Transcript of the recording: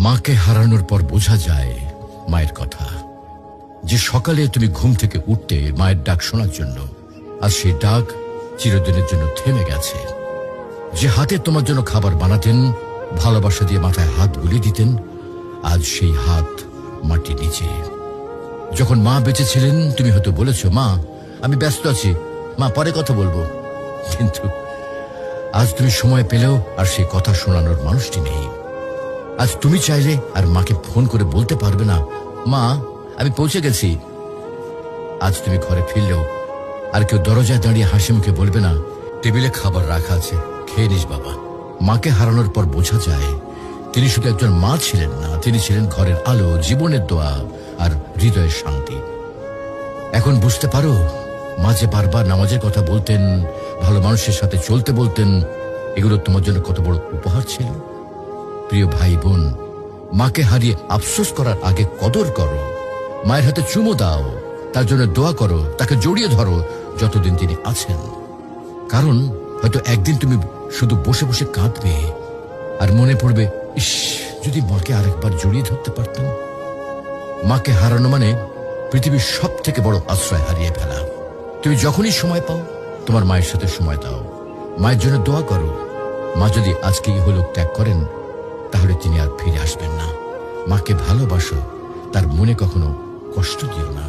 মাকে হারানোর পর বোঝা যায় মায়ের কথা। যে সকালে তুমি ঘুম থেকে উঠতে মায়ের ডাক শোনার জন্য, আর সেই ডাক চিরদিনের জন্য থেমে গেছে। যে হাতে তোমার জন্য খাবার বানাতেন, ভালোবাসা দিয়ে মাথায় হাত বুলিয়ে দিতেন, আজ সেই হাত মাটি নিচে। যখন মা বেঁচে ছিলেন তুমি হয়তো বলেছ, মা আমি ব্যস্ত আছি, মা পরে কথা বলবো। কিন্তু আজ তুমি সময় পেলেও আর সেই কথা শোনানোর মানুষটি নেই। আজ তুমি চাইলে আর মাকে ফোন করে বলতে পারবে না, মা আমি পৌঁছে গেছি। আজ তুমি ঘরে ফিরলেও আর কেউ দরজায় দাঁড়িয়ে হাসি মুখে বলবে না, টেবিলে খাবার রাখা আছে, খেয়ে নিস বাবা। মাকে হারানোর পর বোঝা যায় তিনি শুধু একজন মা ছিলেন না, তিনি ছিলেন ঘরের আলো, জীবনের দোয়া আর হৃদয়ের শান্তি। এখন বুঝতে পারো মা যে বারবার নামাজের কথা বলতেন, ভালো মানুষের সাথে চলতে বলতেন, এগুলো তোমার জন্য কত বড় উপহার ছিল। প্রিয় ভাই বোন, মাকে হারিয়ে আফসোস করার আগে কদর করো। মায়ের হাতে চুমো দাও, তার জন্য দোয়া করো, তাকে জড়িয়ে ধরো যতদিন তিনি আছেন। কারণ হয়তো একদিন তুমি শুধু বসে বসে কাঁদবে আর মনে পড়বে, ইস যদি মাকে আরেকবার জড়িয়ে ধরতে পারতাম। মাকে হারানো মানে পৃথিবীর সব থেকে বড় আশ্রয় হারিয়ে ফেলা। তুমি যখনই সময় পাও তোমার মায়ের সাথে সময় দাও, মায়ের জন্য দোয়া করো। মা যদি আজকে ইহলোক ত্যাগ করেন তাহলে তিনি আর ফিরে আসবেন না। মাকে ভালোবাসো, তার মনে কখনো কষ্ট দিও না।